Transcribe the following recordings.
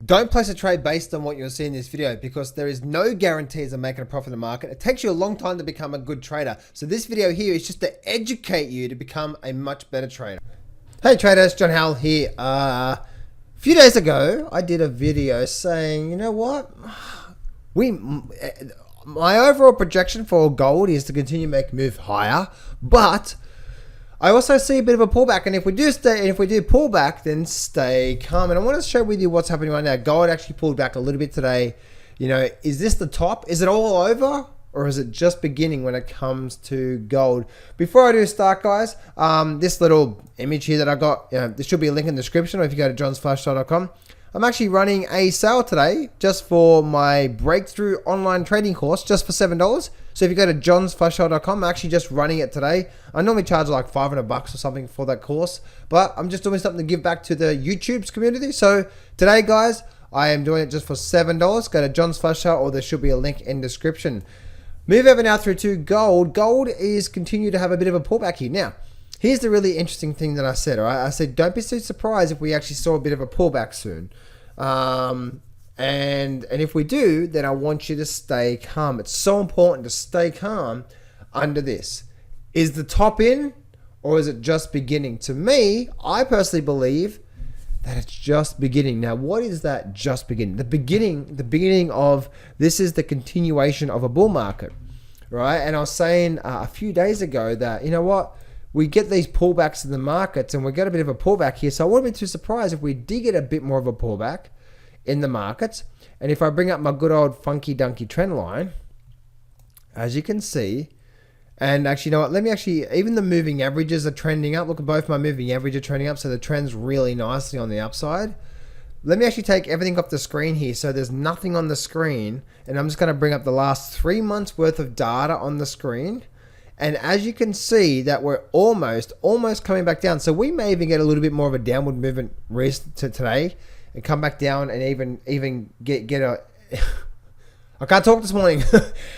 Don't place a trade based on what you'll see in this video because there is no guarantees of making a profit in the market. It takes you a long time to become a good trader. So this video here is just to educate you to become a much better trader. Hey traders, John Howell here. A few days ago, I did a video saying, you know what? My overall projection for gold is to continue to make move higher, but I also see a bit of a pullback, and if we do pull back, then stay calm. And I want to share with you what's happening right now. Gold actually pulled back a little bit today. You know, is this the top? Is it all over, or is it just beginning when it comes to gold? Before I do start, guys, this little image here that I got, there should be a link in the description, or if you go to johnsflashstyle.com. I'm actually running a sale today just for my breakthrough online trading course, just for $7. So if you go to johnsflashstyle.com, I'm actually just running it today. I normally charge like $500 or something for that course, but I'm just doing something to give back to the YouTube's community. So today, guys, I am doing it just for $7. Go to johnsflashstyle, or there should be a link in the description. Move over now through to gold. Gold is continuing to have a bit of a pullback here. Now, here's the really interesting thing that I said, all right? I said, don't be so surprised if we actually saw a bit of a pullback soon. And if we do, then I want you to stay calm. It's so important to stay calm under this. Is the top in, or is it just beginning? To me, I personally believe that it's just beginning. Now, what is that just beginning? The beginning of this is the continuation of a bull market, right? And I was saying a few days ago that, you know what? We get these pullbacks in the markets, and we get a bit of a pullback here. So I wouldn't be too surprised if we did get a bit more of a pullback in the markets. And if I bring up my good old funky dunky trend line, as you can see, and actually, you know what? Let me actually, even the moving averages are trending up. Look at both my moving averages are trending up. So the trend's really nicely on the upside. Let me actually take everything off the screen here. So there's nothing on the screen. And I'm just going to bring up the last 3 months worth of data on the screen. And as you can see that we're almost coming back down. So we may even get a little bit more of a downward movement to today and come back down and even get a, I can't talk this morning,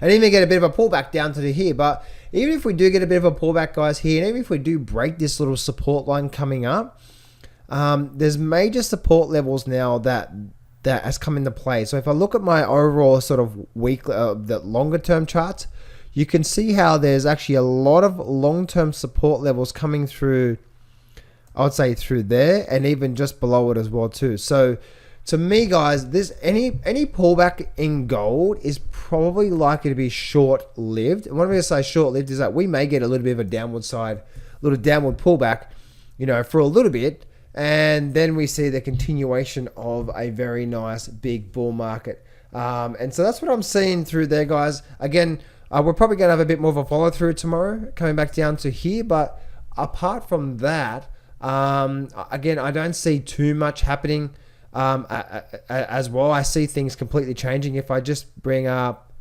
and even get a bit of a pullback down to here. But even if we do get a bit of a pullback, guys, here, and even if we do break this little support line coming up, there's major support levels now that has come into play. So if I look at my overall sort of weekly, the longer term charts, you can see how there's actually a lot of long-term support levels coming through, I would say through there, and even just below it as well too. So to me, guys, this any pullback in gold is probably likely to be short-lived. And what I'm going to say short-lived is that we may get a little bit of a downward pullback, for a little bit, and then we see the continuation of a very nice big bull market. And so that's what I'm seeing through there, guys. Again, we're probably going to have a bit more of a follow through tomorrow, coming back down to here. But apart from that, again, I don't see too much happening as well. I see things completely changing. If I just bring up,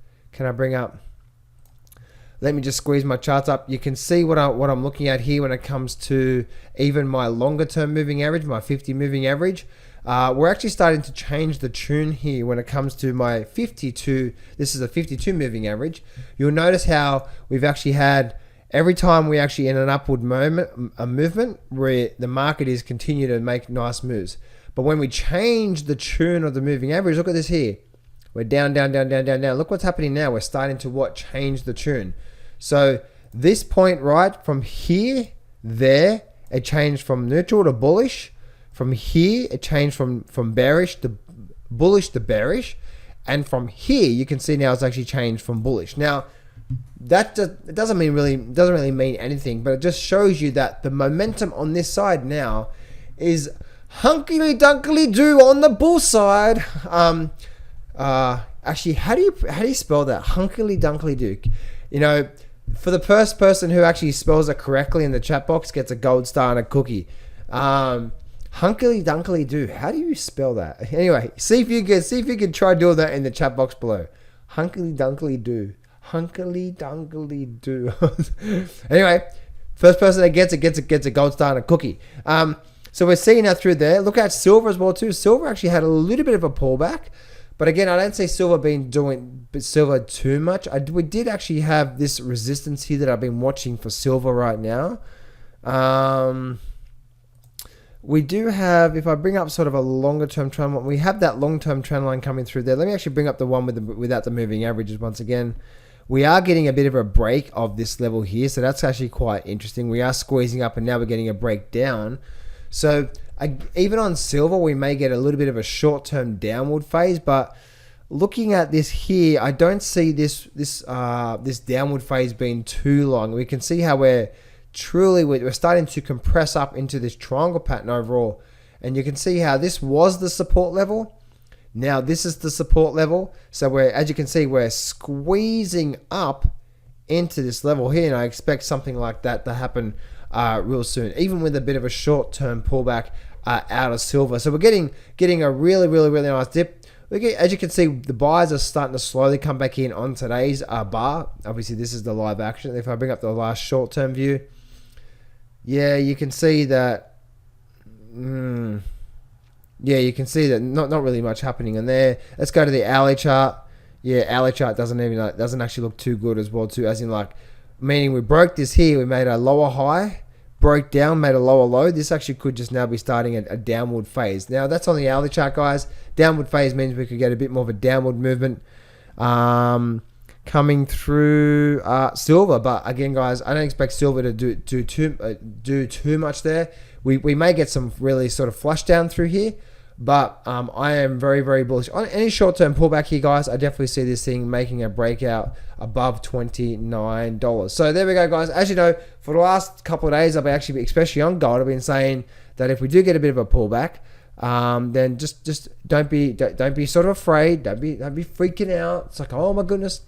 let me just squeeze my charts up. You can see what I'm looking at here when it comes to even my longer term moving average, my 50 moving average. We're actually starting to change the tune here when it comes to my 52. This is a 52 moving average. You'll notice how we've actually had, every time we actually in an upward movement where the market is continuing to make nice moves. But when we change the tune of the moving average, look at this here. We're down, down, down, down, down, down. Look what's happening now. We're starting to change the tune. So this point right from here, there, it changed from neutral to bullish. From here, it changed from bearish to bullish to bearish. And from here, you can see now it's actually changed from bullish. Now, that it doesn't really mean anything, but it just shows you that the momentum on this side now is hunkily dunkily do on the bull side. Actually, how do you spell that? Hunkily dunkily do. For the first person who actually spells it correctly in the chat box gets a gold star and a cookie. Hunkily dunkily do. How do you spell that? Anyway, see if you can try doing that in the chat box below. Hunkily dunkily do. Hunkily dunkily do. Anyway, first person that gets a gold star and a cookie. So we're seeing that through there. Look at silver as well too. Silver actually had a little bit of a pullback, but again, I don't see silver doing silver too much. We did actually have this resistance here that I've been watching for silver right now. we do have, if I bring up sort of a longer term trend line, we have that long term trend line coming through there. Let me actually bring up the one without the moving averages once again. We are getting a bit of a break of this level here, so that's actually quite interesting. We are squeezing up and now we're getting a breakdown. So even on silver, we may get a little bit of a short term downward phase, but looking at this here, I don't see this downward phase being too long. We can see how we're starting to compress up into this triangle pattern overall, and you can see how this was the support level. Now this is the support level, so as you can see, we're squeezing up into this level here, and I expect something like that to happen real soon, even with a bit of a short-term pullback out of silver. So we're getting a really nice dip. As you can see, the buyers are starting to slowly come back in on today's bar. Obviously, this is the live action. If I bring up the last short-term view, yeah, you can see that. Yeah, you can see that not really much happening in there. Let's go to the hourly chart. Yeah, hourly chart doesn't actually look too good as well too. As in, like, meaning we broke this here, we made a lower high, broke down, made a lower low. This actually could just now be starting a downward phase. Now that's on the hourly chart, guys. Downward phase means we could get a bit more of a downward movement coming through silver. But again, guys, I don't expect silver to do too much there. We may get some really sort of flush down through here, but I am very bullish on any short-term pullback here, guys. I definitely see this thing making a breakout above $29. So there we go, guys. As you know, for the last couple of days, I've actually, especially on gold, I've been saying that if we do get a bit of a pullback, then just don't be sort of afraid. Don't be freaking out. It's like, oh my goodness,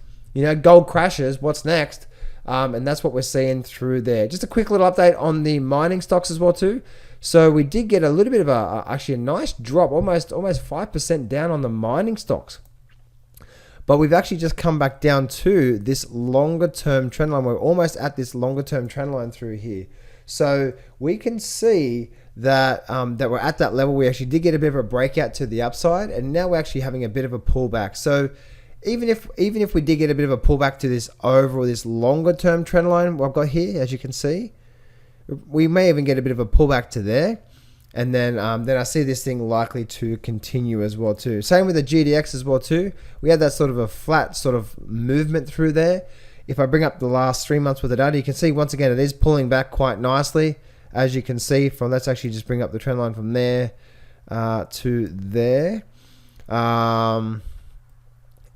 gold crashes. What's next? And that's what we're seeing through there. Just a quick little update on the mining stocks as well too. So we did get a little bit of actually a nice drop, almost 5% down on the mining stocks. But we've actually just come back down to this longer term trend line. We're almost at this longer term trend line through here. So we can see that that we're at that level. We actually did get a bit of a breakout to the upside, and now we're actually having a bit of a pullback. So even if we did get a bit of a pullback to this overall, this longer term trend line I've got here, as you can see, we may even get a bit of a pullback to there, and then I see this thing likely to continue as well too. Same with the GDX as well too. We had that sort of a flat sort of movement through there. If I bring up the last 3 months worth of data, you can see once again it is pulling back quite nicely, as you can see from. Let's actually just bring up the trend line from there to there.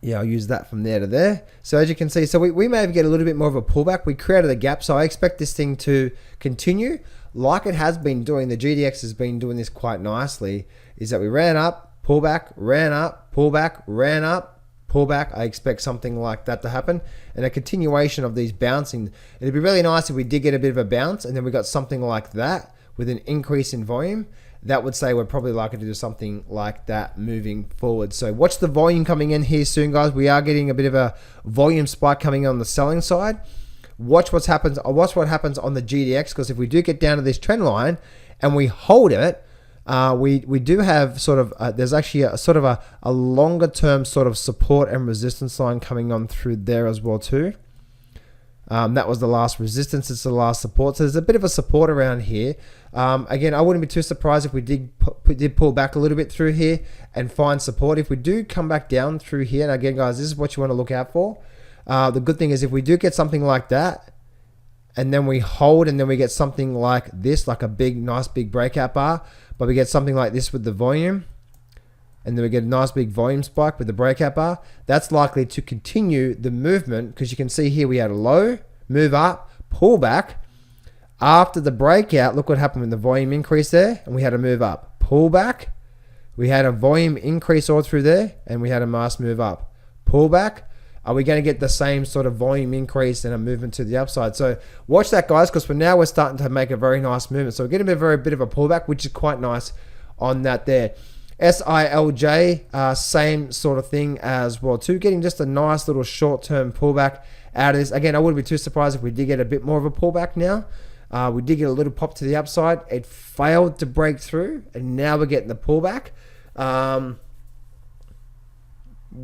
Yeah, I'll use that from there to there. So as you can see, so we may get a little bit more of a pullback. We created a gap, so I expect this thing to continue like it has been doing. The GDX has been doing this quite nicely, is that we ran up, pullback, ran up, pullback, ran up, pullback. I expect something like that to happen, and a continuation of these bouncing. It'd be really nice if we did get a bit of a bounce and then we got something like that with an increase in volume. That would say we're probably likely to do something like that moving forward. So watch the volume coming in here soon, guys. We are getting a bit of a volume spike coming on the selling side. Watch what happens on the GDX, because if we do get down to this trend line and we hold it, we do have sort of there's actually a longer term sort of support and resistance line coming on through there as well too. That was the last resistance. It's the last support. So there's a bit of a support around here. Again, I wouldn't be too surprised if we did pull back a little bit through here and find support. If we do come back down through here, and again, guys, this is what you want to look out for. The good thing is if we do get something like that, and then we hold, and then we get something like this, like a nice big breakout bar, but we get something like this with the volume, and then we get a nice big volume spike with the breakout bar, that's likely to continue the movement, because you can see here we had a low, move up, pull back. After the breakout, look what happened with the volume increase there, and we had a move up, pull back. We had a volume increase all through there, and we had a nice move up, pull back. Are we going to get the same sort of volume increase and a movement to the upside? So watch that, guys, because for now we're starting to make a very nice movement. So we're getting a bit of a pullback, which is quite nice on that there. SILJ, same sort of thing as well too, getting just a nice little short-term pullback out of this. Again, I wouldn't be too surprised if we did get a bit more of a pullback now. We did get a little pop to the upside. It failed to break through, and now we're getting the pullback.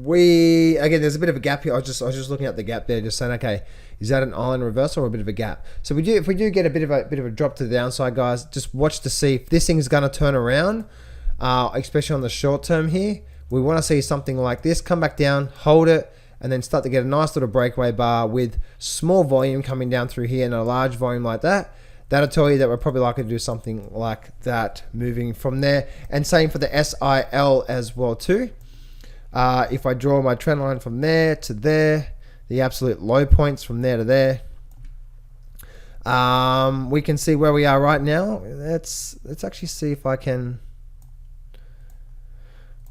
again, there's a bit of a gap here. I was just looking at the gap there, just saying, okay, is that an island reversal or a bit of a gap? So if we do get a bit of a drop to the downside, guys, just watch to see if this thing is going to turn around, especially on the short term here. We want to see something like this come back down, hold it, and then start to get a nice little breakaway bar with small volume coming down through here and a large volume like that. That'll tell you that we're probably likely to do something like that moving from there. And same for the SIL as well too. If I draw my trend line from there to there, the absolute low points from there to there, we can see where we are right now. Let's actually see if I can.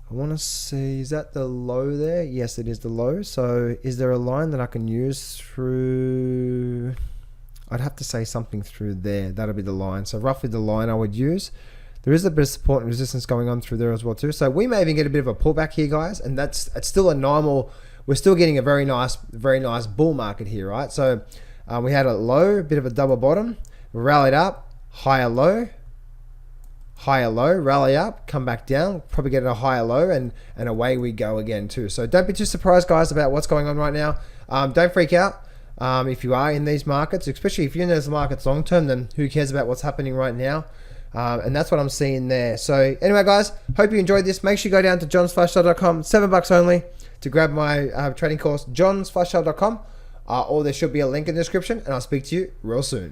I want to see, is that the low there? Yes, it is the low. So is there a line that I can use through? I'd have to say something through there. That'll be the line. So roughly the line I would use. There is a bit of support and resistance going on through there as well too. So we may even get a bit of a pullback here, guys. And it's still a normal. We're still getting a very nice bull market here, right? So we had a low, a bit of a double bottom, rallied up, higher low, rally up, come back down, probably get a higher low, and away we go again too. So don't be too surprised, guys, about what's going on right now. Don't freak out. If you are in these markets, especially if you're in those markets long term, then who cares about what's happening right now? And that's what I'm seeing there. So anyway, guys, hope you enjoyed this. Make sure you go down to johnsflashstyle.com, $7 only, to grab my trading course, johnsflashstyle.com, or there should be a link in the description, and I'll speak to you real soon.